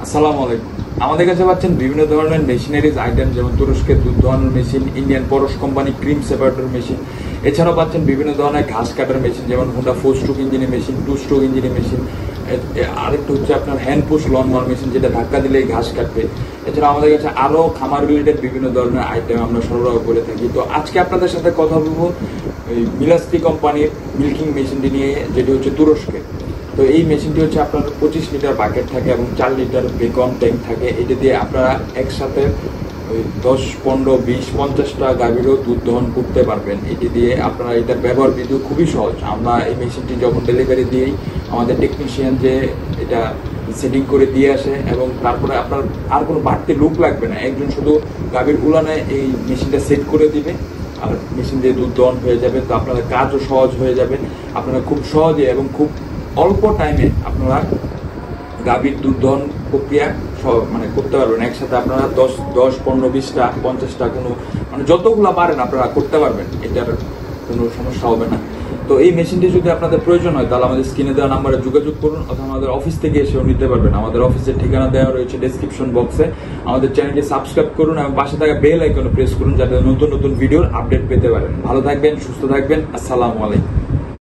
আসসালামু আলাইকুম। আমাদের কাছে পাচ্ছেন বিভিন্ন ধরনের মেশিনারিজ আইটেম, যেমন তুরস্কের দুধ দোহানোর মেশিন, ইন্ডিয়ান পরশ কোম্পানি ক্রিম সেপারেটর মেশিন। এছাড়াও পাচ্ছেন বিভিন্ন ধরনের ঘাস কাটার মেশিন, যেমন হোন্ডা 4 স্ট্রোক ইঞ্জিনের মেশিন, 2 স্ট্রোক ইঞ্জিনের মেশিন। আরেকটা হচ্ছে আপনার হ্যান্ড পুশ লন মার মেশিন, যেটা ধাক্কা দিলেই ঘাস কাটবে। এছাড়া আমাদের কাছে আরো খামার রিলেটেড বিভিন্ন ধরনের আইটেম আমরা সরবরাহ করে থাকি। তো আজকে আপনাদের সাথে কথা বলবো মিলাস্তি কোম্পানির মিল্কিং মেশিনটি নিয়ে, যেটি হচ্ছে তুরস্কে। তো এই মেশিনটি হচ্ছে আপনার 25 লিটার বাকেট থাকে এবং 4 লিটার বেকন ট্যাঙ্ক থাকে। এটা দিয়ে আপনারা একসাথে 10, 15, 20, 50টা গাভীরও দুধ দহন করতে পারবেন। এটি দিয়ে আপনারা এটা ব্যবহার বিধি খুবই সহজ। আমরা এই মেশিনটি যখন ডেলিভারি দিই, আমাদের টেকনিশিয়ান যে এটা সেটিং করে দিয়ে আসে এবং তারপরে আপনার আর কোনো বাড়তি লুক লাগবে না। একজন শুধু গাভীর উলানে এই মেশিনটা সেট করে দিবে আর মেশিন দিয়ে দুধ দহন হয়ে যাবে। তো আপনাদের কাজও সহজ হয়ে যাবে। আপনারা খুব সহজে এবং খুব অল্প টাইমে আপনারা গাভীর দুধ দহন প্রক্রিয়া করতে পারবেন। একসাথে আপনারা 10, 15, 20টা 50টা যতগুলো পারেন আপনারা করতে পারবেন। এটার কোনো সমস্যা হবে না। তো এই মেশিনটি যদি আপনাদের প্রয়োজন হয়, তাহলে আমাদের স্ক্রিনে দেওয়া নাম্বারে যোগাযোগ করুন, অথবা আমাদের অফিস থেকে এসেও নিতে পারবেন। আমাদের অফিসের ঠিকানা দেওয়া রয়েছে ডেসক্রিপশন বক্সে। আমাদের চ্যানেলটি সাবস্ক্রাইব করুন এবং পাশে থাকা বেল আইকনে প্রেস করুন, যাতে নতুন নতুন ভিডিওর আপডেট পেতে পারেন। ভালো থাকবেন, সুস্থ থাকবেন। আসসালামু আলাইকুম।